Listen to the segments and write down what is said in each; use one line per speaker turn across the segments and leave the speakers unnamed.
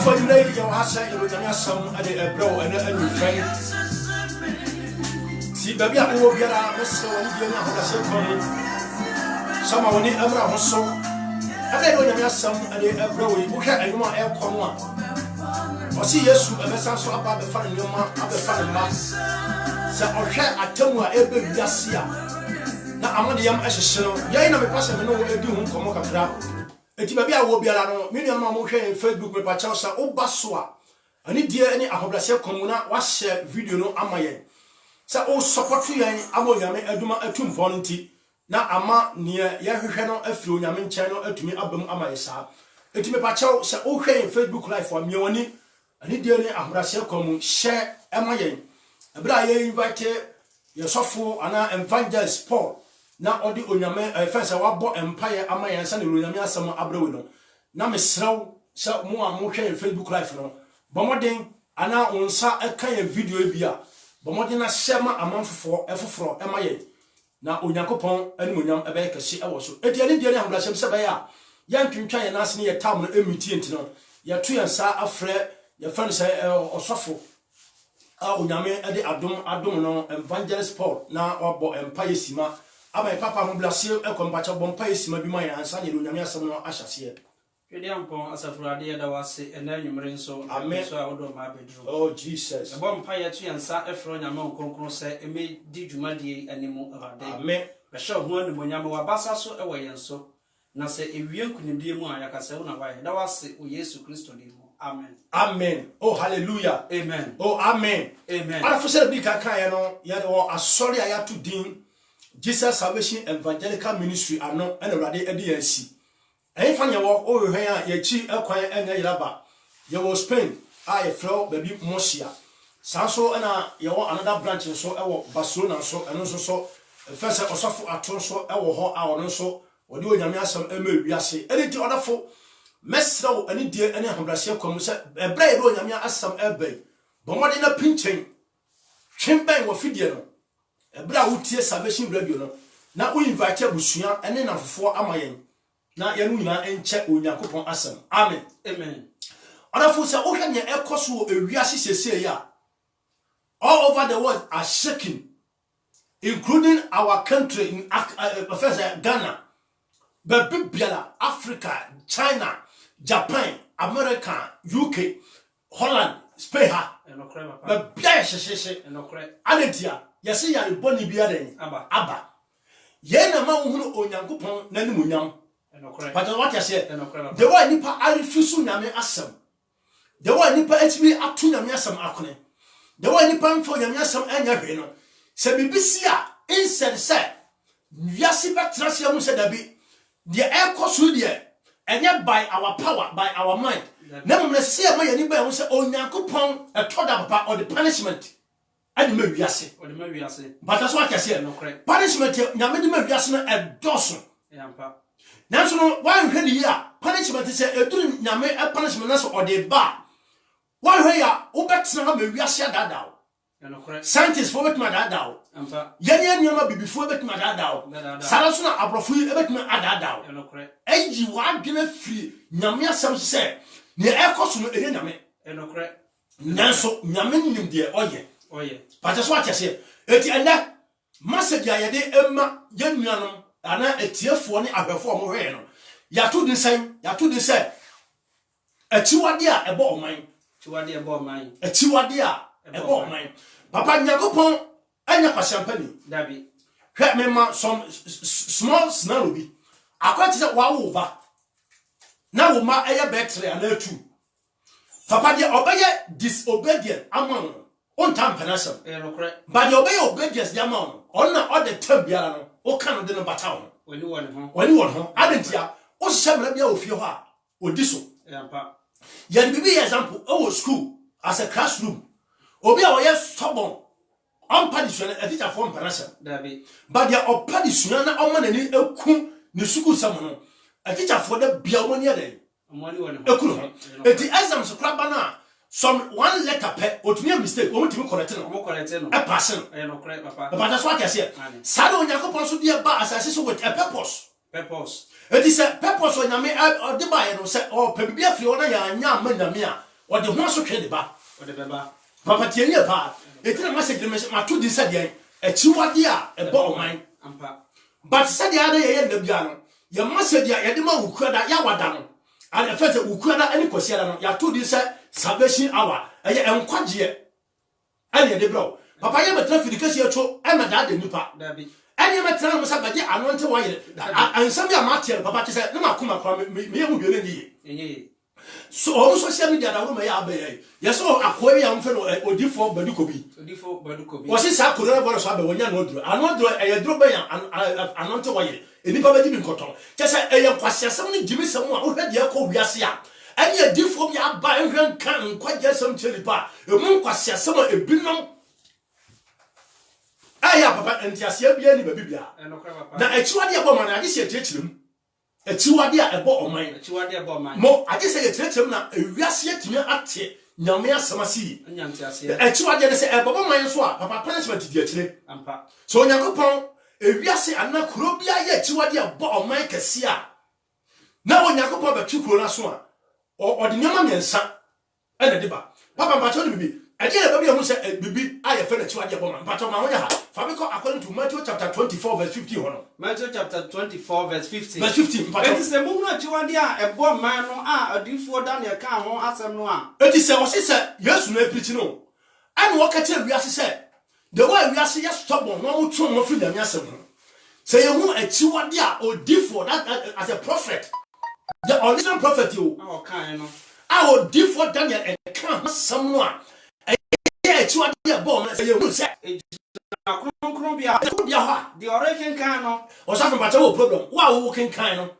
for you lady, your husband, you will not some at the bro and a new friend. See, baby, I will get out of so and you know how to some of the other so. I don't know some at the bro, who had a more air corner. Or see, yes, you ever saw about the fun your mom, other fun mass. So, or share a tongue every Yasia. Now, I'm on the young assassin. Yay, no person know what you do, come up. Eti baby a wo biara no me nua mo hwe Facebook me pacha sa obaswa ani die ani ahobrase komuna wa share video no amayen sa o support yen amonyame aduma atumfo nti na ama ne ye hwehwe no afiri onyame nchen no atumi abam amaye sa eti me pacha sa o hwe Facebook live wa me woni ani die ani ahobrase komu share amayen ebra ye invite ye sofo ana evangelist Paul na odi onyame fense wabo empire amayan sa ne onyame asam abrewe no na mesrew sa mo a mo hwe Facebook live no bomoden ana onsa eka ya video bia bomoden na shema amanfofo efoforo emaye na onyankopon animonyam ebe kase ewo so edi ani die ne hambrasem se be ya yantwintwa ye nas ne ye tam no emiti enti no ye to ye sa afre ye fense osofo a onyame ede adom no evangelist Paul na obo empire sima Aba papa mo blase ekompacha bompa esima bi ma ya ansa ne onyame asem no ahyase
Twede ampon asafurade ya da wase ena nwumre nso so a wodo ma bedru
Oh Jesus
bompa ya tu yansa efro nyame nkonkron se eme di dwumadie animu abade
Amen
be hye ho animu nyame wabasa so ewo yenso na se ewie nkunimdie mu ayakase wo na wa da wase o Yesu Kristo di mu Amen
Amen Oh hallelujah
Amen
Oh amen
Amen
Ara fose bi kaka ya no ya do asori aya to din Jesus Salvation Evangelical Ministry ano ena rade edi yansi Efanya wo ohwe a yechi ekwan enya yiraba ye wo Spain a ye fro baby Mosia sanso ena ye wo another branch so ewo Barcelona so eno so first osofo ato so ewo ho a ono so wodi onyame asem ema wiase eni ti odafo mesrawo eni die eni ahobrase kwam se ebra ye do onyame asem ebe bomode na pinchen twemben wo fidie no ebra wutie Salvation Radio no na wo invite abusua ene na fofo amayen na yanu nyina enche onyankopon asem amen
Amen
odafo se wo hwanya ekoso ewiase sese ya all over the world are shaking including our country in Professor Ghana Bibiala Africa China Japan America UK Holland Spain Bibia shesheshe anetia yesi ya boni bia den aba ye na ma hunu onyankopon nanimunyam but what you say the way nipa arifisu nyame asem the way nipa hb atu nyame asem akone the way nipa mfo nyame asem anya hwe no se bibisi a instead say wiase betrase mu se dabi the ekosu de enye by our power by our mind na mo na se ma yani ba hu se onyankopon etoda papa or the punishment and me wiase
or the me wiase
but that's what I say punishment nyame de me wiase no edoso
yampa
nanso no wan hwe ni ya punishment say eduru nyame punishment na so or the ba wan hwe ya obetina ha me wiase adada scientists for betima adada
yampa
yanya nyama bibifo betima adada sara so na abrofo betima adada eji wa dwena firi nyame asem se ne ekoso no ene nyame nanso nyame nim de oye but that's what I say eti enda message ya yede emma yanuanom ana etiefo ne ahwefo mo hwe no ya to din say etiwade a ebo oman etiwade a ebo oman papa nyakopon anya kwasampani
dabi
hwe me ma some small scenario bi akwati say wa wo ba na wo ma eye betre ana atu papa de obeye disobedient amon on time penasem but the obey obedience the amount on the tab biara no o kan de no bata ho
wani
won ho adentia o hye bia ofie ho a odi so
yampa
ya bibi example o school as a classroom obi a we stubborn on padisuan a teacher for penasem
dabi
but the opadisuan na o manani eku ne school sam no a teacher for the bia woni ade ekuru ho eti exam so kraba na some one letter pe otumi mistake o mutimi correct no e pass no
papa
but that's what I say sada onyankopon so dia ba asase so with a purpose
purpose
it is a purpose o nyame o de ba ye no say o pe bibia fie ona ya anya ma nyame a or the one so can the bar.
Or the beba.
Papa Tiania pa, a tell message my 2 decided a chiwadia, a ball of mine.
Ampa.
But said the other end of Piano, your master, the Edema who could Yawadano, and the first who could any Cosiano, ya 2 decide salvation hour, and ya am quite yet. And the blow. Papa, I am a traffic because you're true, I'm a dad, the new part. And you met them about the anointed wire, and some of your martyr, Papa said, no, come from me. So also social media that woman yabe. Yes, oh, akwari am fe no odifo badukobi.
Odifo badukobi.
Was it sa corona virus abe wonya no dro. Ano dro e dro ban anonto waye. Enipa ba dibi nkoton. Kese e yan kwasiasem ni gimi sem a wo hwe de akọ wiase a. Anya adifo bi aba ehwen kan nkwaje sem chelipa. Emu kwasiasem a ebinom. Aya papa entiasia bia ni ba bibia. Na echiwade abọ man ade se etiechirem. Echiwade a ebo oman.
Echiwade ebo oman.
Mo ade se etiechirem na ewiase atimi ate nyame asamasi.
Nyantiasia.
Echiwade ne se ebo man so a papa punishment di akire.
Ampa.
So Onyankopon ewiase ana kuro bia ye echiwade ebo oman kese a. Na Onyankopon ba twukuro na so a. Odi nyama nyensa ena de ba. Papa mpacho ni bibi. Ade na ba bia hu se bibi aye fe na echiwade ebo man. Mpacho ma ho ya ha. Fabico according to Matthew chapter 24 verse 15 hono.
Matthew chapter 24 verse 15.
Verse 15.
Mpacho. Eti se mu na echiwade a ebo man no a odifo Daniel kan ho asem no a.
Eti se o se Yesu na preach no. Ane wo ka tell wiase se the way wiase ya stubborn no mo tun mo fi nyame asem ho. Say you hu echiwade a odifo that as a prophet. The original prophet you.
O kan no.
A odifo Daniel e kan asem no a. Echiwade a bo na say you hu se
kronkron bia
ha.
The origin kan no.
O sa from wo problem. Wa wo ken kan no.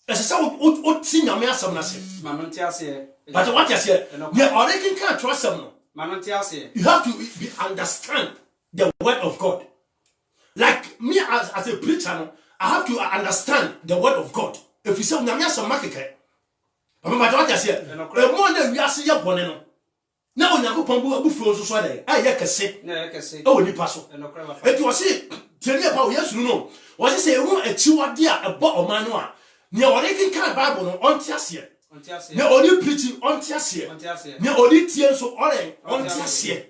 Ese se o ti nyame asem na se.
Manonti ase.
But what you say? The origin kan trust them no.
Manonti ase.
You have to understand the word of God. Like me as a preacher, I have to understand the word of God. If you say nyame asem makeke. But what you say? The more that we are see your bone no. Na Onyankopon bu abufuo so so dey. Aye kese.
Na kese.
E woni paso. Eti wo se tieni pa wo Yesu no. Wo se ehu achiwade a ebo oman no a. Ne origin kan Bible no onti ase.
Onti ase.
Ne odi preaching onti ase.
Onti ase.
Ne odi tie so onti ase.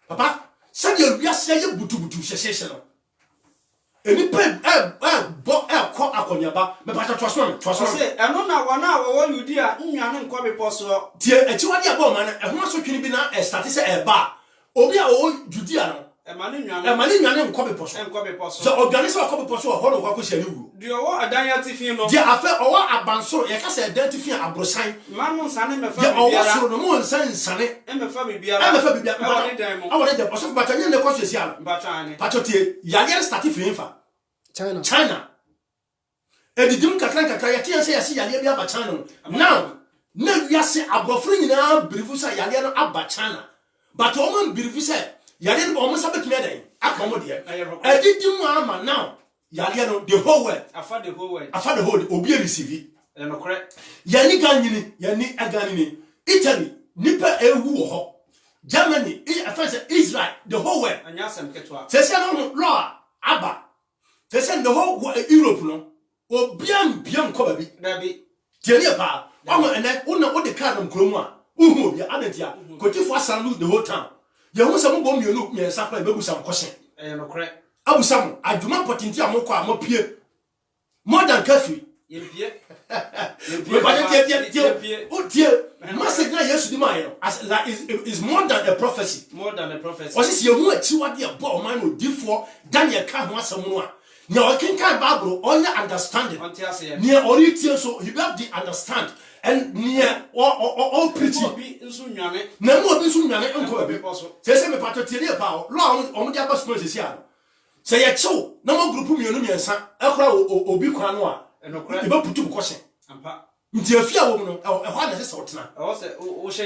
Papa, say you wiase ye butubutu hyehyehye no. Eni pe bo ko akonyaba me pata twaso
say eno na wana wo Yudia nwane nkwa beposo
tie echiwade aba man ehuna so twini bi na start say eba obi a wo Judia no
emani nwane
nkwa beposo so odwane se nkwa beposo ho no kwakọ hia niwu
di owo adanya tifin no
di afa owo abansoro ye ka se identify abrosan
manu nsane mefa
biara owo soro no mo nsane
emefa biara
awode de poso batanye ne kwso sia no
batanye
pacho tie yale start fi fa China. Edidim kakra ya tie se ya si yale bi aba China. Now, na wiase abrofo nyina birifu sa yale no aba China. But o man birifu sa yale no o man sabetumi adan akomo de. Edidim ama now yale no the whole world.
Afa the
whole obi receive.
No correct.
Yani ganyini, yani aganini. Italy, nipa ewu wo ho. Germany, Israel, the whole world.
Anyasem ketwa.
Se no law aba. They said the whole Europe no o biam ko babi
dabi
tieni pa o ene una o de card nkromu a uhu obi adantia kotifo asan the whole town ye hu se mo bom mienu miensa pa bebu sam kwose
no correct
abusam adwuma potinti amokọ amopie more than coffee
yempie
o tie message na Yesu di mai no as that is more than a prophecy o se ye hu achiwade e bo man no difo Daniel ka ho asam no a no can Bible only understanding. Near orientation, so you have to understand and near all preaching. No more be soon. Say me patriotic about long on the bus process here. Say a show no more group and son, a crowd or be quanoa, and no credit about to question. Until a few woman or a one is out now. Also,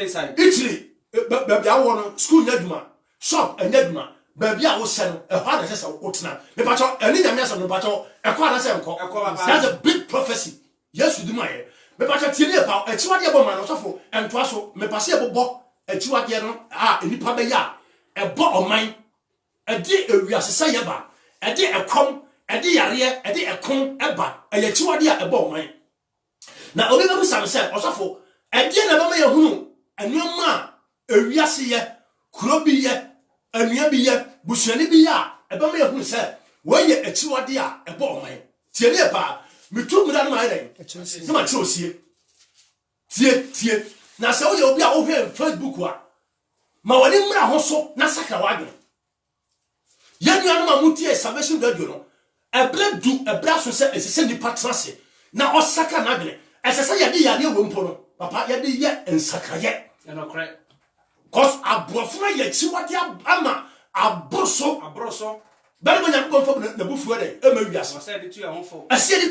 inside Italy, baby, I want school Nedma, shop and Nedma. Baby, I was sent a hard as a whatna. The battle, and in the mess of the battle, a quarter that's a big prophecy. Yes, you do my head. The battle till about a chiwadia woman or so, and twasso, me passable bo, a chiwadiano, in the pabaya, a bo of mine, a day we are sayaba, a day a com, a day a rear, a day a com, a ba, a chiwadia a bo mine. Now, Oliver Sam said, also for ɛdeɛ na bɛma yɛhunu ɛnneɛma a ewiase yɛ kuro bi yɛ anua bi yɛ busuani bi yɛ a ɛbɛma yɛhunu sɛ wɔyɛ akyiwade a ɛbɔ ɔman tie ne paa metu mmira no ma ayɛ dɛn ne ma kyerɛ osie tie na sɛ woyɛ obi a wohwɛ Facebook a ma wɔde mmira ho so na sakra wadwene yɛnua no ma mutie Salvation Radio no ɛbrɛ so sɛ ɛsɛ nipa tena se na ɔsaka n'adwene ɛsɛ sɛ yɛde yadeɛ wɔ mpo no papa yɛde yɛ nsakrayɛ
ɛnɔkorɛ
cause aborɔfo no yɛ akyiwade ama aboroso bɛne ma nyankopɔn fa na bufuo dɛ ɛma wiase ɛsɛ de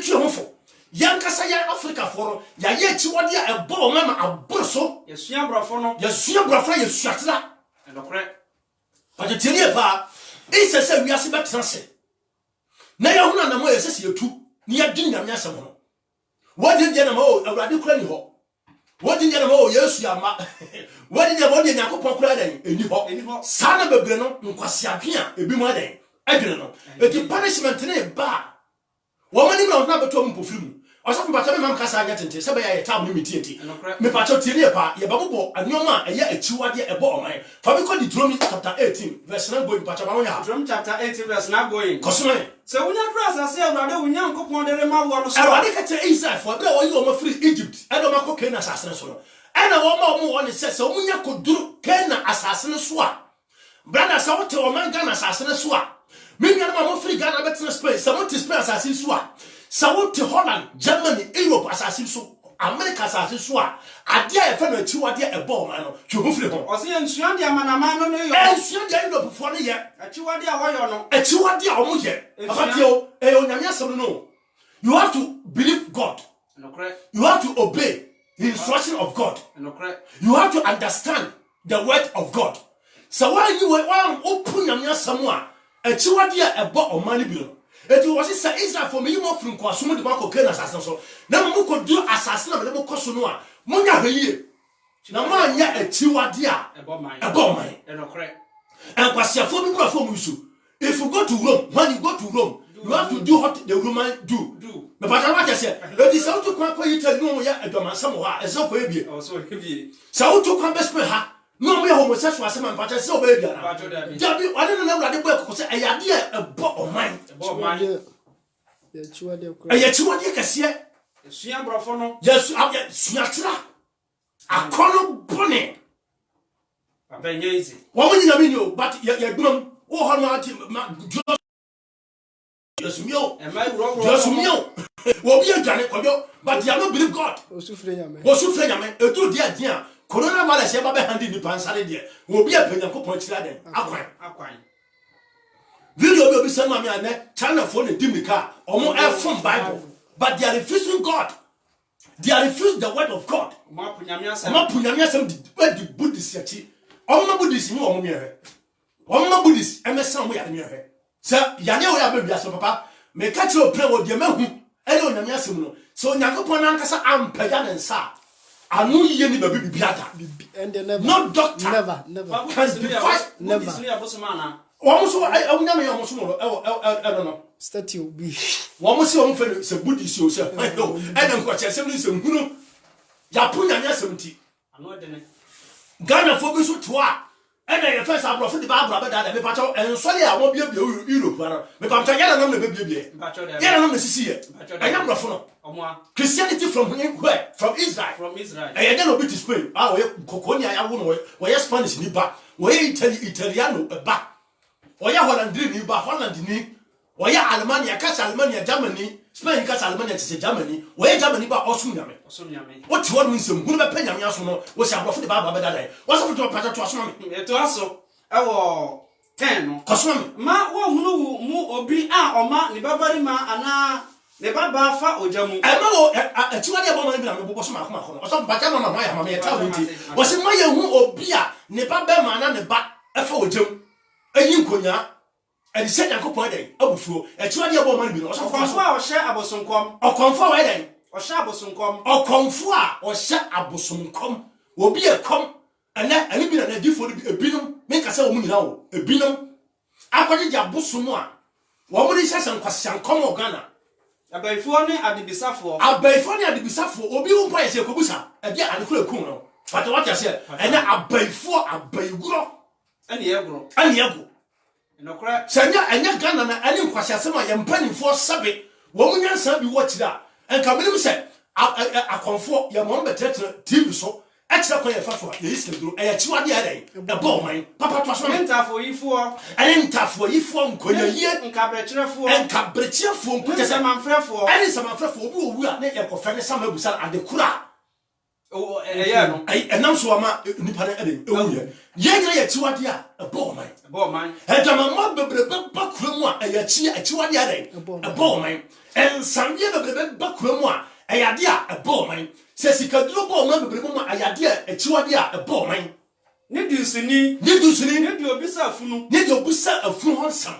tue ho fo yɛnkasa yɛ Afrikafoɔ no yɛayɛ akyiwade a ɛbɔ wɔn ama aboroso yɛsua borɔfo no yɛsuatera
ɛnɔkorɛ
pagyetiɛ ne paa ɛsɛ sɛ wiase bɛtena se na yɛhono anam yɛ sɛ sɛ yɛtu ne yɛdwe nyame asɛm ho wɔde deɛ nam awurade kora ni hɔ wɔde deɛ nam Yesu ama wɔde deɛ wɔde Nyankopɔn kora dɛn ɛni hɔ saa na bebree no nkwasiadwe a ebi mu adɛn adwene no eti punishment ne ba wɔn ani na ɔna bɛtɔ mu mpofiri mu ɔsɔfo mpatɔ me mam kasa anya tente sɛ bɛyɛ yɛ tam ne metienti me patɔ tie ne pa yɛ babobɔ anoma a ɛyɛ akyiwade ɛbɔ ɔman fa bi kɔ Deuteronomy chapter 18 verse 9 going patɔ ba wonya
Deuteronomy chapter 18 verse 9 going
kɔsɔne
sɛ wonya kura asase awurade wonya nkopɔn de rema wo no so
awurade ka kyerɛ Israel fo bɛ wɔyi wɔn free Egypt ɛdɔ ma kɔ Canaan asase no so no ɛna wɔn ma wɔn wɔ ne sɛ wɔn nya koduru Canaan asase no so a brother sɛ wote wɔn Ghana asase no so a me nua ma mo free Ghana bɛtena Spain sɛ wote Spain asase so a sɛ wote Holland Germany Europe asase so America asase so a adeɛ a yɛfɛ no akyiwade ɛbɔ ɔman no twe ho firi ho
ɔsɛ yɛnsua de amanaman no yɛ
ɛnsua de Europe foɔ no yɛ
akyiwade a wɔyɛ no
akyiwade a wɔn yɛ abatio ɛyɛ onyame asɛm no you have to believe God
ɛnɔkorɛ
you have to obey the instruction of God
ɛnɔkorɛ
you have to understand the word of God sɛ wɔn open nyame asɛm a akyiwade a ɛbɔ ɔman no bi no eti wɔ sɛ Israel for me mo firi nkwasom de makɔ Canaan asase so na mo kɔdu asase na mo kɔ so no a mo nya hweyie na mo anya akyiwade a ɛbɔ ɔman
ɛnɔkorɛ
nkwasiafo bi brafo mu so if you go to Rome when you go to Rome you have to do what the Roman do me pata wa kese eti sɛ wotu kwan kɔ Italy no yɛ aduamansam hɔ a ɛsɛ kɔ ebie sɛ wotu kwan bɛ Spain ha no mo yɛ homosexual asɛm an pata sɛ obɛ bia na dabi ɔne no awurade bɔ ɛkɔkɔ sɛ ɛyɛ adeɛ ɛbɔ ɔman ɛyɛ akyiwade kɛseɛ
esua borɔfo no
suatera akɔno bɔne
abɛnyɛ easy
wɔn nyina mi ni o but yɛ dum wo hɔ no ati Yesumio wo bi adwane kɔdɔ but they don't believe God
osufre
nyame etu dia dia coronavirus eba be handi ni pansare de wo bi apanya kopɔn kyira den akwan video bi obi sɛ no me ane China for ne dimika ɔmo ɛfom Bible but they are refusing God they are refusing the word of God ɔmo punyame asɛm di Buddhist akyi ɔmo Buddhist ni ɔmo mehwɛ ɔmo Buddhist ɛmɛsan mo yare mehwɛ sɛ yane wo ya be wiase papa me ka kyerɛ opre wo de mahu ɛne onyame asɛm no sɛ onyankopɔn nankasa ampagya ne nsa anu yie ni baby bibiada no doctor
never
can defy
never
wɔn so onyame yɛ wɔn so no ɛno no
statue bi
wɔn so wɔn fɛ sɛ Buddhist o sɛ ɛna nkɔkyɛ sɛm ni sɛ hunu ya po nyame asɛm ti
ano de ne
Ghana fo bi so to a ɛna yɛ fɛ sɛ aborɔfo de ba abura bɛda da me patɔ nsɔre a wɔn biebie Europe ara me patɔ yɛna nam na bebiebie yɛna nam na sisi yɛ ɛnya aborɔfo no Christianity from where from Israel ɛyɛ dɛ na obi ti Spain a wɔyɛ kokoni a yawo no wɔyɛ Spanish ni ba wɔyɛ Italiano ba wɔyɛ Hollandri ni ba Holland ni wɔyɛ Alemania kasa Alemania Germany Spain kasa Alemania tse Germany wɔyɛ Germany ba ɔsum nyame what you want me nsɛm hunu bɛpɛ nyame aso no wɔ sɛ aborɔfo de ba abura bɛda da wɔsɛ foto pata to aso me
eto aso ɛwɔ 10 no
kɔsoma me
ma wo hunu mu obi a ɔma ne babarima ana ne baba fa ojamu
ɛma wo atiwade abɔ man bi na me bobɔ so ma akoma kɔ ɔsɔ bata ma ma ya ma me ta wo nti wɔsɛ ma yɛ hu obi a ne baba ma na ne ba ɛfa ojam ayi nkonya ɛde sɛ Nyankopɔn dɛn abufuo atiwade abɔ man bi no ɔsɔ
ɔkɔmfo a ɔhyɛ abosonkɔm
ɔkɔmfo a wɔyɛ dɛn
ɔhyɛ abosonkɔm
ɔkɔmfo a ɔhyɛ abosonkɔm obi ɛkɔm ɛne bi na na difo no ebinom me kasa wo mu nyina wo ebinom akɔgye abosom a wɔn mo de hyɛ sɛ nkwasiankɔm wɔ Ghana
Abaifo ne adibisafo.
Abaifo ne adibisafo obi wo mpa yese kobusa e dia adekura kun no. Fata what you say ene abaifo abaiguro
Ene yegro.
Ene yego.
Enokra
Sanya enya Ghana na ene nkwasiasem a ye mpanimfo sabe wo munyansa bi wo kira enka menim se akonfo ye mo betetre TV so extra kwa ye faso ye iskenduro e ya chiwade adai e ba oman papa to so
mentafo yifo
ene ntafo yifo nkonya yie
nkabrechirefo
nkonya
samanfrefo
ene samanfrefo obi owu a ne ye kofa ne samabusa adekura
eye no
enam so ama nipa na ede ewu ye nyina ye chiwade a e ba oman etama mo bebrebe bakuramu a ye chiwade adai e ba oman ensamye bebrebe bakuramu a ayade a e ba oman se sikaduro ba oman bebrebe mu ayade a e chiwade a e ba oman
ne dusini
ne
di obisa afunu
ho nsam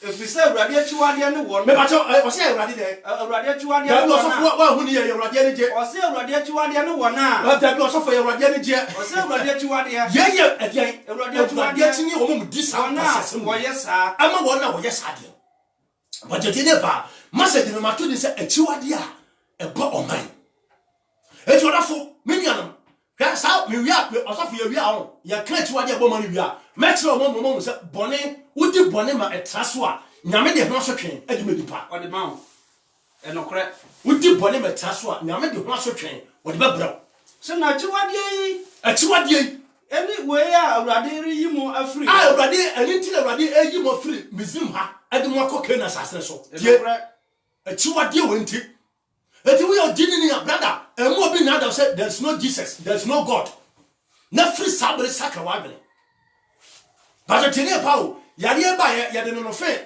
efisa awurade achiwade ne won
me bacho o se awurade de
awurade achiwade
ne won so wa hu ni ye awurade ne je
o se awurade achiwade ne won a
da bi o so fo ye awurade ne je
o se awurade achiwade
ye edian
awurade achiwade
tini wo mu disa
na wo yesa
ama wo na wo yesa de budget ne ba message no mato ni se achiwade a e ba oman eti odafo minianam ka sa mi wia osofo ye wia ho ye kan achiwade e ba oman wia metre o mo se bone wudi bone ma etraso a nyame de ho asotwen edi medipa
o de ma enokre
wudi bone ma etraso a nyame de ho asotwen wo de babra
se na
achiwade yi
eni we ya awurade riyi mu afri
awurade eni ti awurade eyi mo afri mizim ha edi mo akọ na sasene so tie achiwade wonti eti we odini ni brother emu obi na da say there's no Jesus, there's no God na free sabre saka wabele ba tini pawo yare ba ya de no fe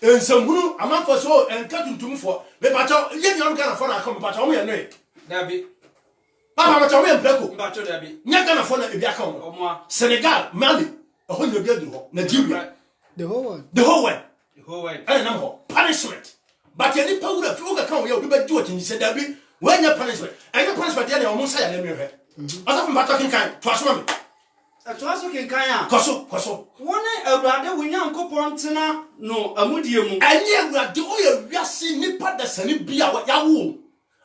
ensamhunu amanfo so enka tuntumfo me bacho ye nyam kana fo na akọ me bacho mo ye no
dabi
papa bacho mo ye mpreko
bacho dabi
nya kana fo na ebi aka mo Senegal Mali ho nya bi aduro Nigeria
the whole
world and no punishment but any power fi uga kan we obi ba ji otin se dabi we nya punishment any punishment ya na o mo sa ya na me hwe asafu mbato kinkan to aso me
to aso kinkan a
koso
woni awurade wonyankopon tena no amudie mu
enye awurade o ya wiase nipa da sani bia ya wo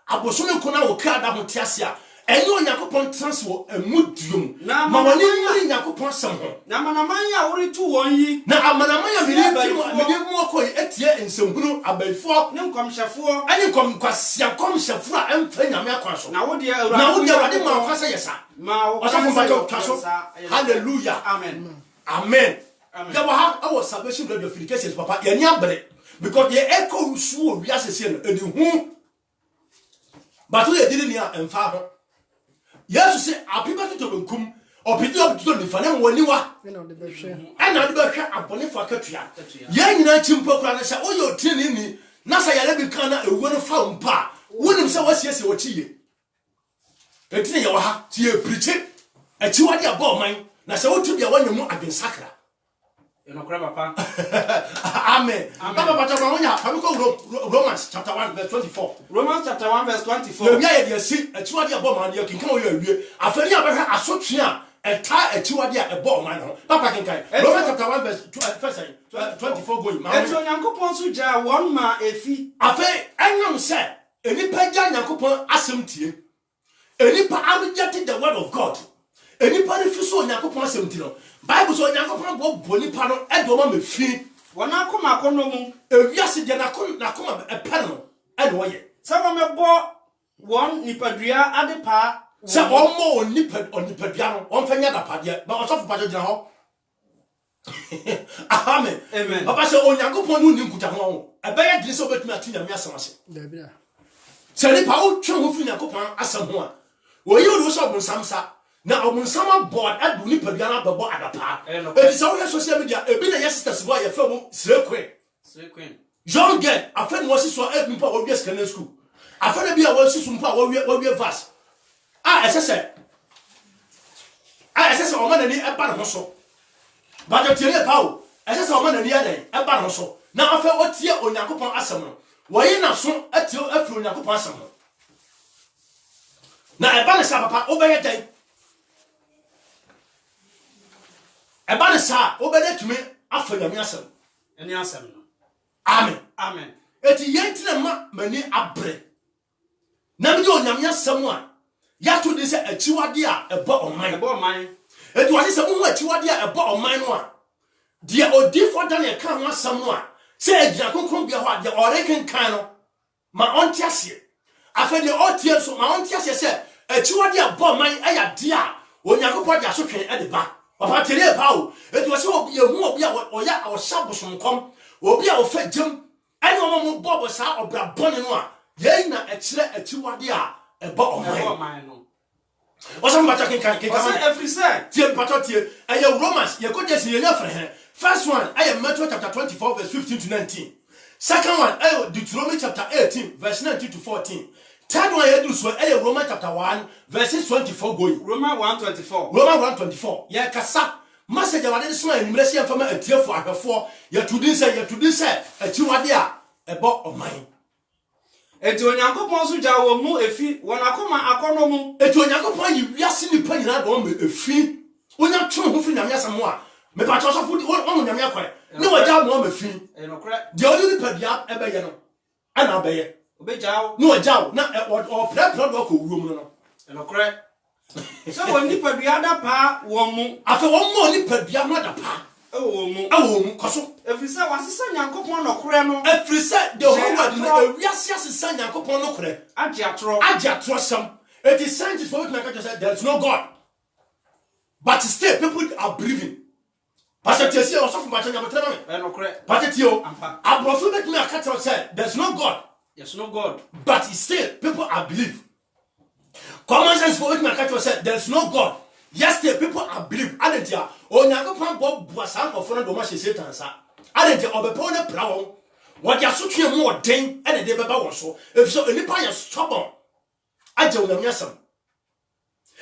abosome ko na wo ka da ho tiase a enye onyankopon transwo amudium ma woni muri nyakopon sam ho
na manaman ya wori tu won yi
na amanaman ya mede mu ko etie ensemhunu abaifo
ne nkomhyefo
ani komkwasia komhyefo a emfa nyame akwaso
na wodi
awurade ma kwasa yesa
ma wo
kwasa mbato twaso hallelujah amen ya wa ha our salvation radio applications papa ya nyambre because the echo su o wiase se no edi hu batu ye dini ni a emfa ho yesu se apiba to benkum opidi to ni fa na woniwa
na de behwe
ana de behwe abonefo akatua ye nyina chimpo kura na sha oyo tini ni na sa yale bi kan na ewo no fa mpa wonim se wasiese wachiye etini ye wa ha tie preach achiwade aboman na se wotu bia wanyemu adwensakra
enokra papa
amen papa papa wonya famiko Romans chapter 1 verse 24
Romans chapter 1 verse 24
ya ye de si achiwade aboman ye kinkan wo awie afani abehwe asotwe a eta achiwade a aboman no papa kinkan Romans chapter 1 verse 24 going ma
eto nyankopon so ja won ma efi
afa enyam se enipa ja nyankopon asem tie enipa reject the word of God enipa refuso onyankopon asem tie no Bible so onyankopon bo nipa no edo ma mefi
wona akoma akono mu
ewiase de na koma epa no edo ye
sawa mebo won nipadua adepa
se omo onipadua no on fanya da pade ba osofu pade gina ho amen papa se onyankopon no ni nkuta ho ebe ye dine se obetumi atinya me asem ase
da bia
se ni pa o twa ho fi nyankopon asem ho a wo yi o so obunsamsa na omunsama board adu ni padua na bebo adapa e di so social media e bi na yes sisters boy ye fa mu Srekwen John get afa no siso e mpa wo wies kana school afa na bia wo siso mpa wo wie verse esese o manani e ba no so ba de tie pa o esese o manani ya den e ba no so na afa o tie onyankopon asem no wo yi na so atie afi onyankopon asem no na e ba na sa papa o be ye den eba ne sa obede tumi afa nyame asem
eni asem no
amen
amen
eti yentina ma mani abre na me onyame asem a ya to de se achiwade a ebo oman eti wase se mo achiwade a ebo oman no a de odifo Daniel kan ho asem no a se agina konkron bia ho de oreken kan no ma ontiase afa de otie so ma ontiase se achiwade a ebo oman aya de a onyankopɔ de asotwe e de ba papa tere pa o eti wase obi ehu obi a oya osabosonkom obi a ofa gem ani omo bobo sa obra bone no a ye na ekire achiwade a ebo oman no wasa mbata kan
every say
tie pato tie eye Romans ye ko jesi ye nyafre he first one eye Matthew chapter 24 verse 15 to 19 second one eye Deuteronomy chapter 18 verse 19 to 14 third one ye do so eye Romans chapter 1 verse 24 going
Romans 1:24
Romans 1:24 ye kasa message wade so animresi emfama atiefo ahwefo ye tudin say achiwade a ebo oman
eti onyankopon so ja wo mu efi wonakoma akono mu
eti onyankopon yi wiase ni pa nyina do me efi onya tro ho fi nyame asamo a me pa cho so fu o nyame akwa ne waja mo me fi
enokre
de odi ni pa bia ebeye no ana abeye
obejawo
ne waja na o pre do ko wuom no
enokre so woni pa bia da pa wo mu
afa wo mo ni pa bia ma da pa
wo mu
koso
efisa wasisa nyankopon nokre no
efisa de ho wadi na wiase asisa nyankopon nokre
age atro
sam it is scientists for what I said there is no God but still people are believing pastor tesi o so fu ba tanya betra me
enokre
pastor tio abrofu make me akata say there is no God
yes no God
but still people are believe common sense for what me akata say there is no God yes still people are believe adentia onyankopon bob buasa nkofo no do ma Satan sa adentia obepo ne prawo what ya sotwe mu oden ene de beba wo so efiso enipa ya stubborn aje onyame asam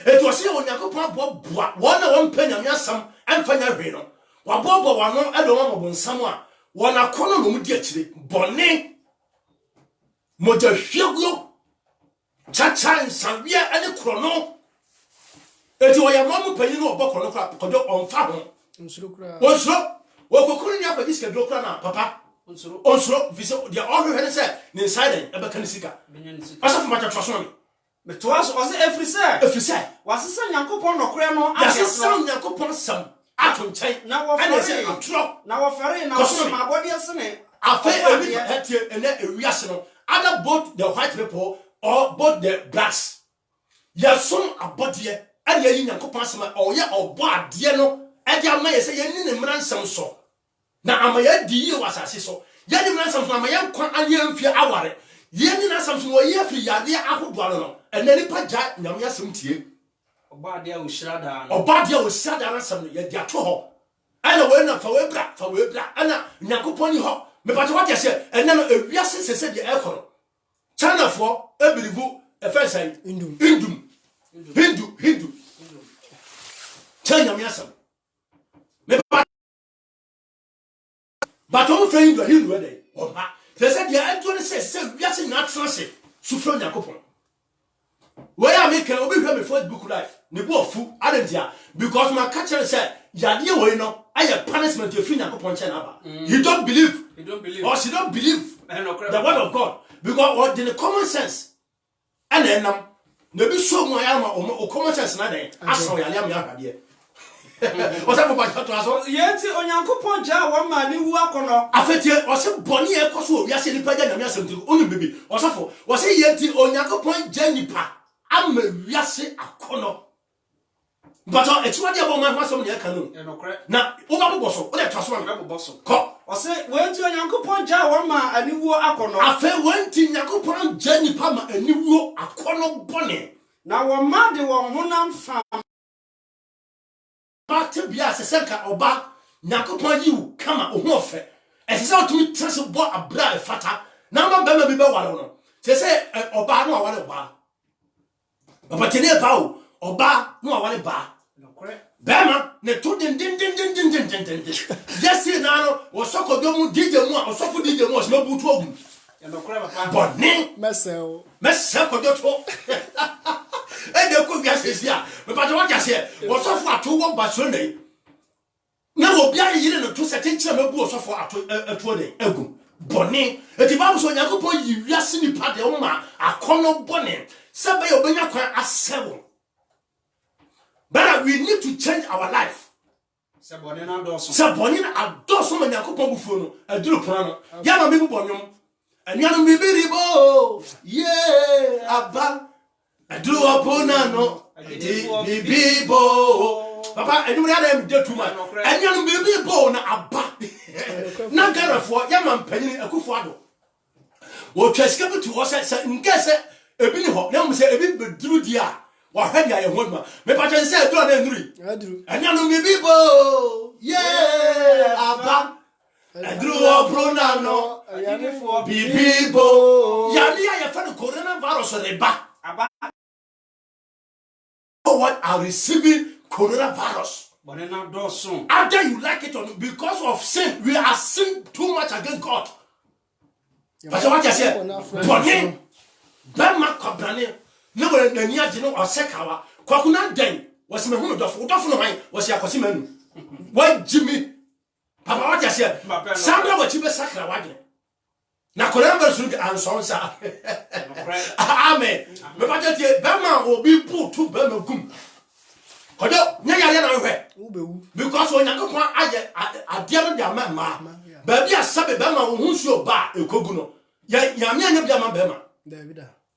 etu ose onyankopon bob bua wona won pa nyame asam emfanya hwe no wa bobo wano edo mo bonsam a wona kono no mu di akire bone moja hweguo chacha nsawie ene krono eti wo ya mamu panyi no obokro no kwa kodo onfa ho nsuro kura wo kokuru ni abaji sika do kura na papa onsuro viso dia all we say ni inside e be kan sika asafu mata twaso no
me twaso o say every say wasisa nyankopon nokre no
asisa nyankopon sam atonchen
na wo fere na wo ma body asene
afa eni hetie ene ewiase no either both the white people or both the blacks yason abodie ade yi nyankopon asema o ye obo ade no ade ama ye se ye ni ne mransam so na ama ye di ye wasase so ye ni mransam so ama ye kwa aye mfie aware ye ni nansam so wo ye afri yade ahodo no ene ni paja nyame asem tie
obo ade a oshirada no
asem no ye di ato ho ana we na fa we bra ana nyankopon ni ho me paja what ye se ene no ewiase sese de ekoro China for ebirivu efensan Hindu China miasam me but on friend Hindu we dey oba they said they are doing say wiase na transe sufro nyakopon we are make obi hwe me Facebook live ne bo ofu adentia because my catcher say yade we no aye punishment you free nyakopon chen aba you don't believe or she don't believe the word of God because what in the common sense and then na bi so mo ya ma o common sense na den aso ya le am ya hwade o se bo ba to aso
yeti onyankopon ja wa ma ni wu akono
afetie o se boni e koso o wiase nipa ja nyame asem ti onu bebi o sofo o se yeti onyankopon ja nipa ama wiase akono but etuwade abo ma hwasom ne ka no na o ba bo so o de twaso ma bo so ko
o se wenti onyankopon ja wa ma aniwu akono
afa wenti nyankopon ja nipa ma aniwu akono bone
na wo ma de wo honam fa
Bate bia sesenka oba nyakopon yiwu kama ohu ofe esese otumi trase bo abra efata na mba bema bi be wale no sese oba no awale oba baba tene pa o oba no awale ba bema ne to din yes na no wo soko do mu DJ mu a osofo DJ mu o se mabutu ogun bonni mesel ko do to e de ko bia sesia me pa to wa se wo sofo ato wo ba so nei na wo bia yire no to se tenche mabu osofo ato den agum bɔne eti Bible so Nyankopɔn yi wiase nipa de wo ma akɔnɔ bɔne sɛ bɛyɛ obenya kwan asɛwo. But we need to change our life.
Se bɔne na dɔso.
Se bɔne na adɔso ma Nyankopɔn bufuo no aduru kwan no. Ya ma bi bɔnyom. Anuanom bibiribo ye aba aduru opona no bibibo papa enum ya na em de tuma anuanom bibibo na aba na garafo ya ma mpanyin akufo ado wo twasika bitu wo se ngese ebi ni ho na mo se ebi beduru dia wa hwa dia ye ho ma me pa chen se aduru na enuri anuanom bibibo ye aba aduru opona no bibibo yani ya fa the coronavirus reba aba what are receiving coronavirus. Either you like it or not, because of sin, we are sin too much against God. But what I say, Bonnie, Bama Cobrane, never the near Geno or Sekawa, Kwakuna Den was my home of was Yakosiman. Why Jimmy? Papa, what I said, Sandra was Chiba Sakra wagon. Now, coronavirus look and so on, sir. Amen. But Bama will be put to Bama Gum. Because when you go I dear ma, baby, a sabe Bama who's your bar, a coguno. Yamia Bema.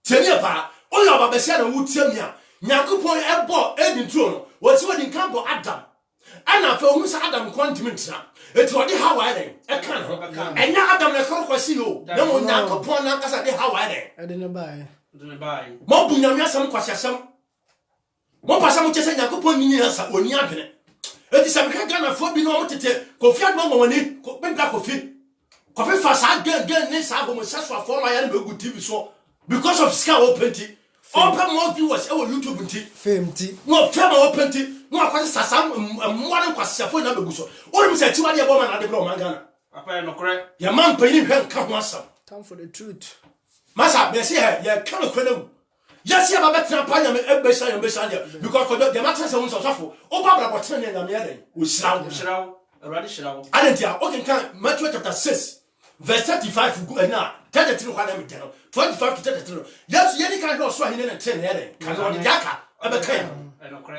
Tell me about all your Babasiana would tell me. Nyakupo ebo edin tro what's what in camp Adam. And I feel Miss Adam quantimentra. It's what the Hawaii. I can't. And now Adam the Crocosio. No one Nyakupo Nakas the Hawaii. I didn't buy. Mobunya some quasasam. Mo pasa mo chese Nyakupo ni asa oni adwene. Eti se meka Ghana fo bi no mo tete Kofi Admo woni ko be bla Kofi. Kofi fa sa gen ne sa bo mo saswa for ma ya na begu TV so because of scale open open more viewers e YouTube nti fame ti no fame open ti no akwase sasam mo na kwase fo na begu so o dem se ti wade e bo ma na de bla o ma Ghana papa e no kore ya man pani hwe nka ho asam time for the truth masa be se he ya kan ko na yes ya ba betra pa nya me ebesa ya because ko the matter say won so sofo o ba bra botre ne na me yeden o shirawo already shirawo adentia o kan Matthew chapter 6 verse 35 go na 33 kwa na me tell 25 to 33 yes ye ni kan go so ahine na ten yeden kan o de jaka e be kan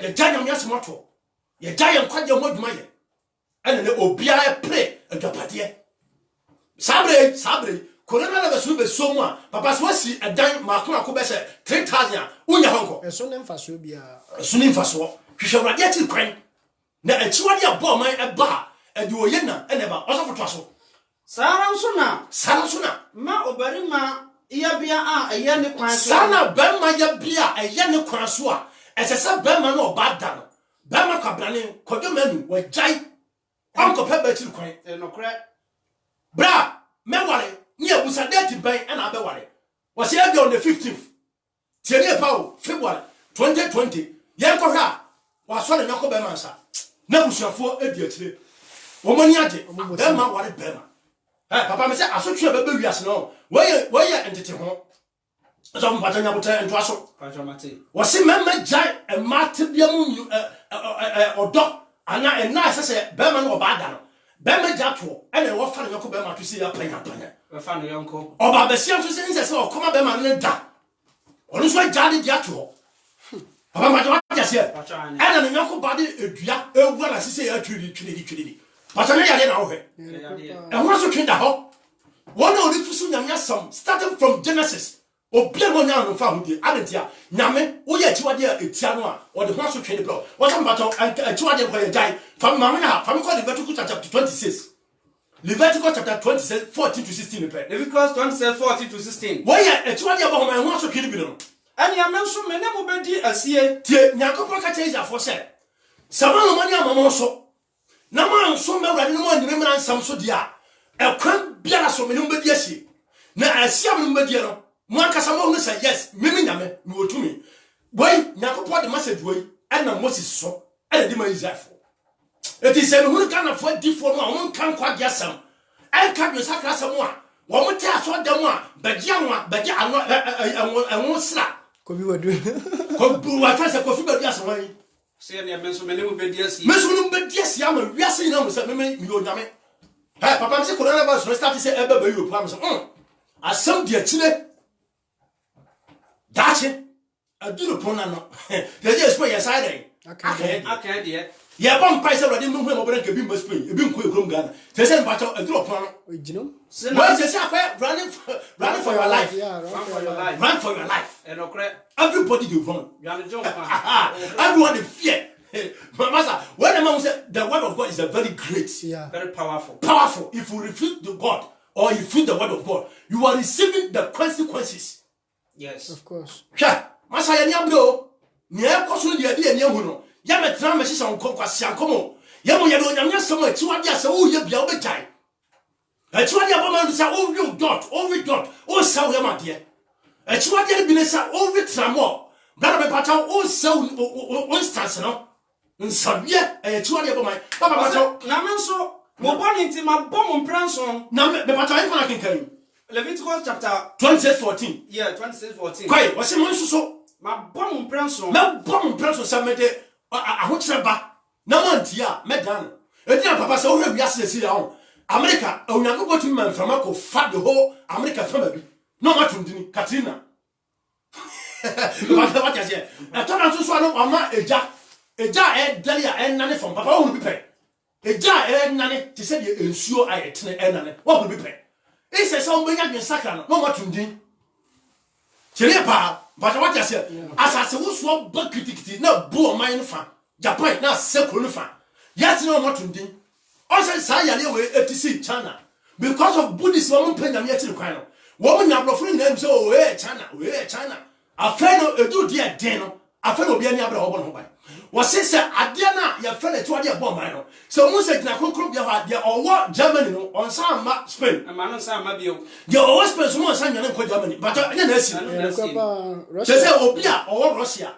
ye janya me asmoto ye jaya nkwaje mo dwuma ye ene ne obia e pray adwapade sabre corona na besu be so mu a papa so si edan makoma be se 3000 unya honko eso ne mfaso bia eso ne mfaso hwehwe wrade ati kwan na achiwade abo man e ba e de oye na ene ba oso foto aso sara nsuna ma obarima iya bia a eye ne kwan so sana bema ya bia eye ne kwan so a esese bema na obada no bema kwabrane kodemanu wajai onko pebe ati kwan enokre bra meware ni abusa date ban and abeware was here on the 15th tieni paul February 2020 yenko ha was so na nyako be mansa na busuafo edi akire wo mani age be ma ware be ma papa me say asotwe be wiase no we entity ho so mpata nya buta ento aso pacho mate was memma jai e mate bia mu odo ana ena sese be ma no obada no Bema jato ene wo fa nyako bema to see ya panya we fa no yonko oba besia so se o koma bema ne da onu so jade jato oba ma to se ene ne nyako bade edua ewu na sise ya twiri pata ne yade na wo he e ho so twinda ho wona odi fusu nyamya sam starting from Genesis obia mo nya no fa hudi adentia nyame wo ye chiwade etia no a wo de ho so twede bro wo sam bato chiwade ko ye jai from mamina from Leviticus chapter 26 Leviticus chapter 26 14 to 16 Leviticus 26 14 to 16 wo ye chiwade abo ho ho so twede bi no ani amenso me ne mo bedi asie tie nyakopo ka cheja fo se sama no mani amamo so na man so mewrade no mo nyime mran sam so dia ekwan biara so me no bedi asie na asia me no bedi no Mwankasa mo say yes mimi nyame mi wotumi boy nyakopo de message boy na Moses so e de ma Israelfo eti se no Ghana fo difo no a won kan kwa giasam e ka bi sakra sam a wo mo te aso da mu a bagi ano enwo sra ko bi wadu ko bu wa fa se ko fi badi asan yi se ne menso me ne mo bedi asi menso no bedi asi ama wiase na mo se me mi o nyame Hey, papa say coronavirus start to say ebe be Europe am so. Asem de chile. Dachi. Aduro pona no. Dey just pay your side.
Okay dear.
Ya bam pai say ready no hu e mo bere ka bi mba Spain. E bi nko ekrom Ghana. Say say mpa cho aduro pona no.
Ojino.
Why say running for your life.
Yeah,
Run for your life.
Run for your life.
And okre.
Everybody dey run.
You are the jump.
Everyone dey fear. Master, when the man said the word of God is a very great,
Very powerful.
Powerful. If you refuse the God or you refuse the word of God, you are receiving the consequences.
Yes.
Of course.
Yeah. Master, ya nyabro. Nya koso de ade nya hu no. Ya metra me hisa nko kwase ankomo. Ya mo ya do nyamnya sem a tiwade ase wo ye bia wo betai. A tiwade aboma no sa wo wi dot, o sa wo ma de. A tiwade bi ne sa wo wi tramo. Bana be pata o sa wo instance no. Nsabie e tiwade aboma. Papa pata
na me so mo boni nti ma bom pranson.
Na me pata ifo na kenkan.
Leviticus chapter
26:14.
Yeah, 26:14.
Kwai, wo se mo nsuso.
Ma bom pranson.
Me bom pranson sa me de ahokyere ba. Na mantia me dan. Edia papa se wo hwe biase si ya ho. America, onyankopɔ tumi man frama ko fa the whole America fama bi. No ma tundini Katrina. What you say? I told am so no ama eja e dali a nane from papa wo bi pe. Eja e nane te se de ensuo ayetene e nane. Wo bi pe. Ise se wo benya dwen sakra no ma tundini. Chele pa, but what you say? Asase wo so ba kitikiti na bu o man fa. Japan na sekuru no fa. Yes no ma tundini. Also say yale we etisi China because of Buddhism wo mpanya me akiri kwan no. Wo nya blofo na say o China. Afeno edu dia den no. Afeno obi ani abra ho bon ho ban. Wo se ade na ya fe na tuade abo man no. So mu se gina konkro bia ha dia owo Germany no on sa ma Spain.
Ma no sa ma bio.
Dia owo Spain so mo sa nyane ko Germany. But anya na asi.
Russia.
Say obi a owo Russia.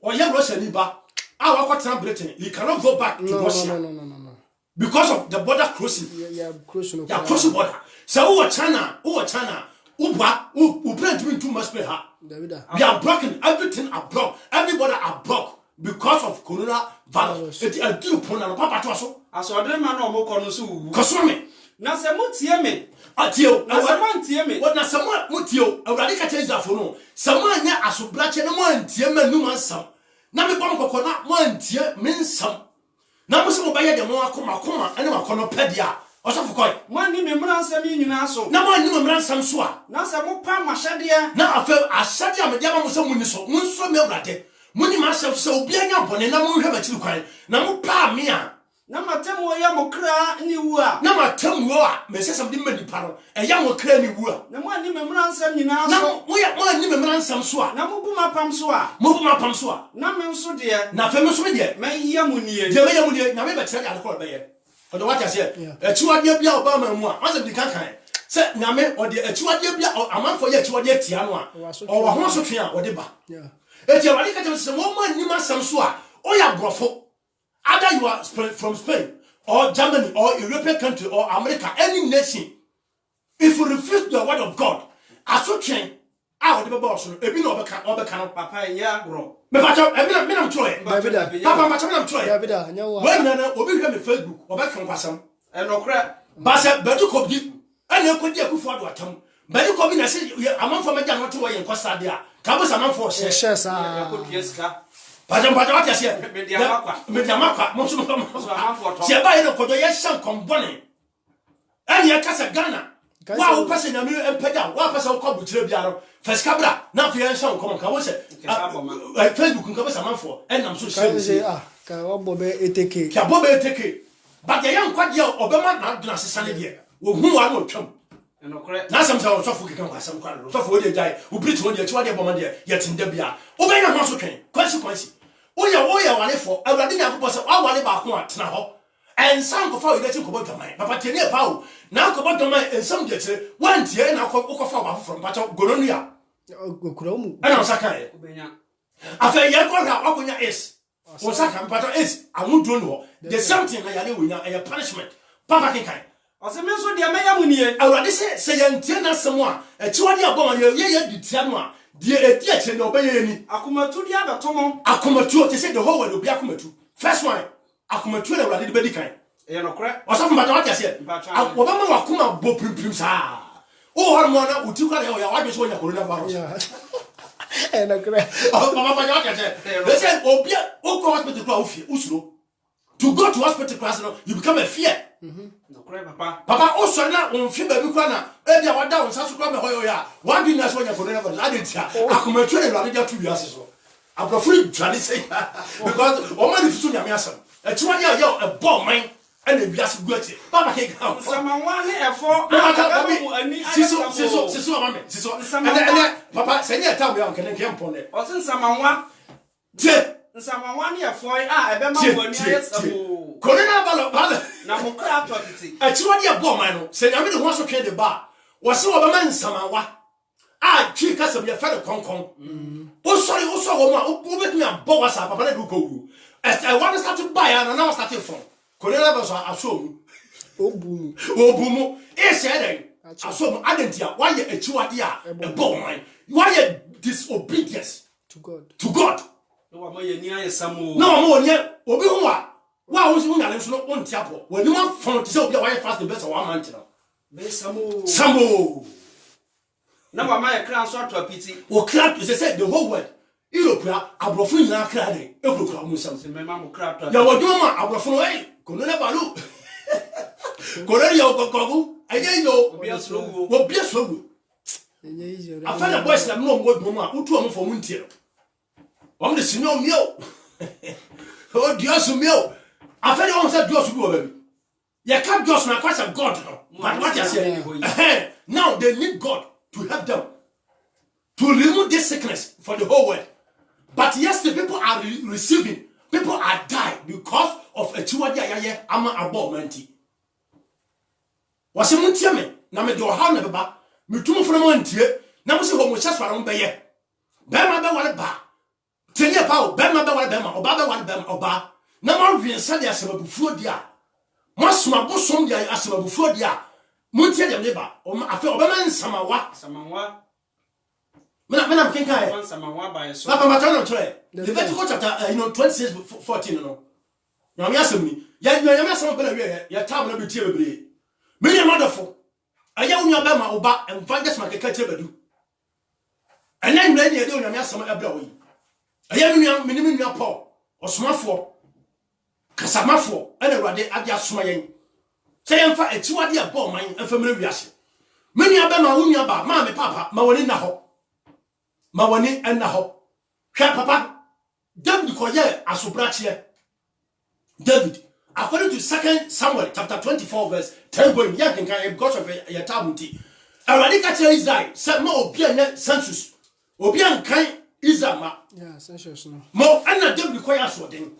O ye Russia ni ba. A wa kwatra Britain. He cannot go back to Russia.
No.
Because of the border crossing.
Yeah, crossing.
Yeah, crossing border. So who China, who played between too much ha. We are broken. Everything are broke. Everybody are broke because of coronavirus. It a do pona papa to so.
Aso de ma no mo kono so wu.
Koso me.
Na se mo tie me.
Atio.
Na se mo tie me.
What na se mo tio. Awurade ka change that for no. Se mo anya asobrache na mo antie ma num ansam. Na me bom kokona mo antie me nsam. Na mo se mo baye de mo akoma ene makono pedia. Oso fukoi.
Mo ani me mra nsam yi nyina so.
Na mo ani me mra nsam so a.
Na se mo pa mahade.
Na afa asade am dia ma mo se mo ni so. Mo nso me Awurade. Mo ni ma se so obi anya bone na mo hwe ba chiri kwan. Na mo pa me a.
Na matem wo ya mo kra ni wu a.
Na matem wo a. Me se sam di ma nipa no. E ya mo kra ni wu a.
Na mo ani me mra nsam nyina so.
Na mo ani me mra nsam so a.
Na mo bu ma pam so a.
Mo bu ma pam so a.
Na me nso de.
Na fe me so me de.
Me ya mu nie.
De me ya mu nie. Na me be kire de alcohol be ye. Odo what you say? Echiwade bia Obama mu a. Once di kan se na me ode echiwade bia amanfo ye echiwade atia no a. O wo ho so twe a ode ba.
Yeah.
Eti awade ka se wo ma nim asam so a. O ya brofo. Either you are from Spain or Germany or European country or America, any nation, if you refuse the word of God, asotwen a ode be boss no ebi na obeka no
Papa ya agro.
me pacho me na mtroe. Papa macho na mtroe.
Davida, nyawa.
When na obi hwe me Facebook, obeka nkwasam.
Enokra.
Basa bedu ko bi ene ko di akufo ado atam. Bedu ko bi na se amanfo meja no to wo ye nkwasa de a. Ka bo samanfo hye.
Yes,
Ya ko pieska.
Pacho what you say?
Me dia makwa.
Mo so mo.
So amanfo to.
Se ba ye no kodo ye shan kombone. Ene ye kasa Ghana. Wa wo pese na me empeda, wa pese wo ko butire biaro. First kabra na fe ye shan komon ka wo se. Facebook nka bo samanfo enam so
say ka obo be eteke.
Ka bo be eteke. But ye yankwade obema na duna sesane de. Wo hu wa no twam.
Enokra.
Na sam sa so fu keka kwasam kwa no. So fu de dai, wo preach wo de chiwade boma de ye tinde bia. Wo be nya ho so twen. Consequence. Wo ya wale for awurade Yakobɔ se wa wale ba ko atena ho. Ensam ko fa wo de chi ko bodwaman. Papa tene pa wo. Na ko bodwaman ensam de chire. Wan tie na ko fa ba from pacho goronua.
Okuramu.
Ana osaka e.
Obenya.
Afa ye ko ra okonya is. Osaka pacho is amudo no. The something na yale wonya a punishment. Papa kinkai.
Ose me so de me ya mu nie.
Awurade se ye ntie na semo a echiwade aboma ye ditia no a de edi a chire na obeye ni.
Akomatu dia beto mo.
Akomatu te say the whole world obi akomatu. First one akomatu na Awurade de bedi kan.
e no kra
o so mbata what say wo ba ma wakoma bo prim sa o hormone na uti kwa ya wa so nya coronavirus
And a crack.
Mama what say they say obia o go hospital kwa ofie usuro to go to hospital class no you become a fear
no kra
papa o so na on fi ba bi kwa na e dia wada on saso kwa me hoyo ya wa bi na so nya coronavirus adentia akomatwe na rade ja tu wiase so aprofuri twade say because o ma ni fisu nya me asem e tiwa dia yo e bomb man and the wiase guati papa ke ga
samanwa ne efo
siso mama siso and papa say nya time ya kenen ke mpone
o sin samanwa
je
samanwa ne efo a ebe ma wani ayesamo
corona balo
na mo kra to titi
e tiwa dia bomb man no say nya me de ho so twe de ba wo se wo ba man samanwa a twi kasa bi fa de konkon o sorry wo ma o betumi abọ wasa papa na du ko wu I want to start to buy and now start from Corona was assume Obumu e said assume adentia why a chiwadia a bomb why disobedience
To God.
no ma ye ni ayesamo
no mo nye obi hu wa wo si hu nyale so no on tiapo wani ma fon ti say obi why fast the best of 1 month now
be samo
sambo
na wa ma ye kra so ato apiti
o kra to say the whole world Europe abrofo nyina kra de ekrokra mu sam
se me ma mo kra to
ya woduma abrofo no kono na balu kono ya okokogu aye yo
obi asrowo
wo bia sogu afana boys na no mo dum a utu am fo mu ntie o me sinyo mio o dios mio afana on say dios bi o ba bi ya ka dios na kwasa god no but what you say now they need God to help them to remove this sickness for the whole world. But yes, the people are receiving, people are dying because of a chiwadi ayaye ama abo menti. Wase muntie me na me de oha na beba, metumo fo na mantie, na mo se homosexual no beye. Be ma be wale ba. Tenya pa o be ma be wale be ma, oba be wale be ma oba. Na mo wiensa de asebabufuo dia. Mo soma bosom dia asebabufuo dia. Muntie dem ne ba, o ma afa obema
samanwa
Mena mkenka
one samanwa ba yeso
Papa matano tore. Leviticus chapter 26:14 no. Na me asem ya me asem bela wie ya tab na betie bebre. Me ya madofo. Aya unya ba ma oba emfa just makeka tie badu. Anya nwura ni ede unya me asem ebra wo yi. Aya me nua Paul osomafo kasamafo ana Awurade ade asoma yen. Se yemfa echiwade abo man emfa mera wiase. Me nua ba ma unya ba ma me papa ma woni na ho. Ma wani enna ho hwa papa David koye asobrache David according to 2 Samuel chapter 24 verse 10 going ya kenkan because of your tabuti Awurade ka tell Israel say ma obi anya census obi ankan Israel ma
census no
mo enna David koye asodin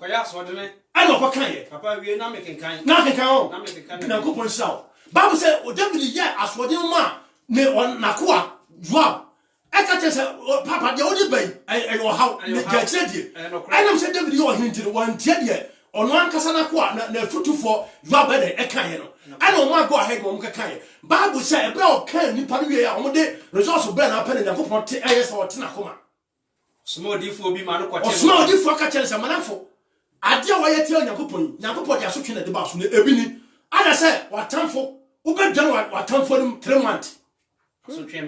ana ko kan ye
papa wie na me kenkan
o
na me kenkan
na ko pon saw Bible say o David ye asodin ma ne on nakoa Joab eka tese papa de odi bay ayo how ne gachire die enam se David yo hinti no wan tie die ono ankasa na ko na futufo Joab de eka ye no ana o ma go ahead mo mka ye Bible say e bra o kan nipa no wie ya o de resource bra na pen na ko te ayesa o te na koma
small difo bi ma no kwate
small difo ka chere se manafo ade a waye tie Nyankopon de asotwe na de ba so na ebi ni ada se watamfo ubedwan watamfo nim 3 months
asotwe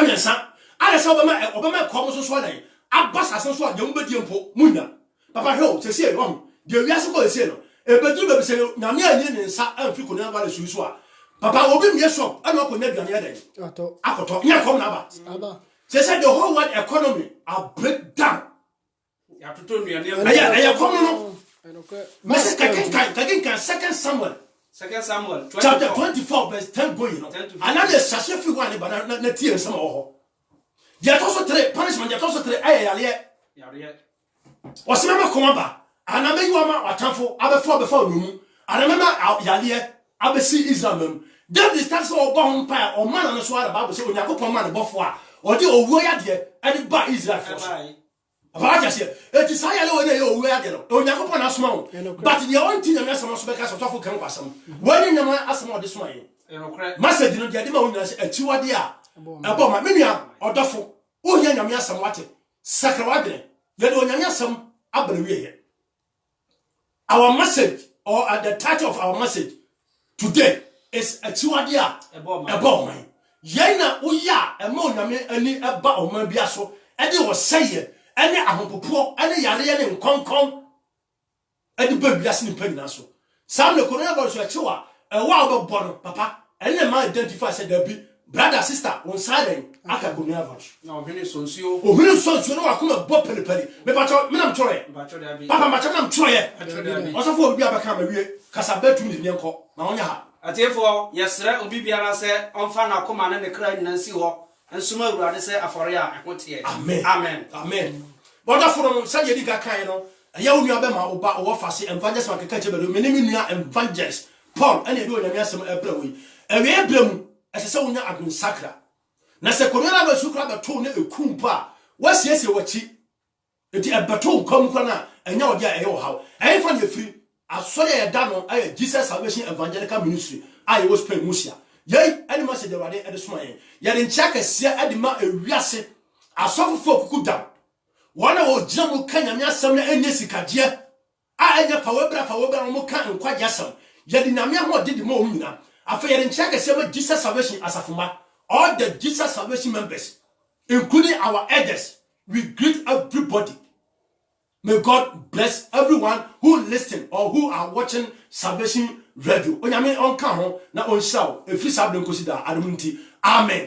miensa
ala sa obama ko mo so dan abasa so so de mbedi mpo munya papa he o se se o de wiase ko se no e bedu be se nyame anyi ne nsa amfi ko na vale susu a papa obi mi shop ana ko nya duane dan akoto nya kom na aba se the whole world economy are break down
ya toto nuane
aya kom no message kakin 2 Samuel chapter 24 verse 10 going no another sashe fi one ba na tie nsama ho dia to so 3 punishment dia to so 3 yare osimama komaba anama yiwama watamfo abefo no mu anama yale abesi Israel mem David starts so go hon pa o man no so ara Bible say Onyankopon man bofo a odi owuo yade ade ba Israel for aba ja se eti sayale wona ye owuo yade no Onyankopon asoma wo but the one thing na asoma so beka so tofo kan kwasam wani nyama asoma ode soma ye message no dia de ma wona se achiwade a ebo ma menua odofo o nya nyame asam wate sakra wadene ye de onyame asam abana wiye our message or at the title of our message today is Achiwadia Ebo man. Yena uya emo nyame ani eba oman bia so e de wo seye ene ahopopo ene yare ne nkonkon e de ba biase ni pagina so sam le coronavirus achiwa e wa obebo no papa ene ma identify say da bi brother sister on side aka coronavirus
na ohene sonsuo
no akoma bo pelepele me pacho me nam chore papa ma chama nam chore osofo obi abaka ma wie kasa betu ni nyenko na onya ha
atefo yesre obi biara se onfa na koma na ne kra nyina nsi ho ensuma awurade se afore a ehote
amen boda from say yedi ka kan no ya onu abema oba wo fase evangelist makeka chebelo menemi nua evangelist Paul ene edo nyame asem ebrawi ewe ebramu ese se wonya adun sakra na se korona ba sukra ba to na ekumpa wasiesie wachi enti ebeto nkom kwana enya odi a eyo hawo efa na free asori ya dano aye Jesus Salvation Evangelical Ministry aye was pay musia yey any message de wade e soma yen ye de nchaka sia adima ewiase asofofo kukudam wana wo gina mu kanya me asem na enye sikaje a enya fa webra mo kan nkwaje asem ye de nyame ho de mo omina afa ye de nchaka sia ma Jesus Salvation asafuma all the Jesus Salvation members including our elders we greet everybody. May God bless everyone who listen or who are watching Salvation Radio. Onyame onka ho na onhyaw efi sablen kosida ademunti. Amen.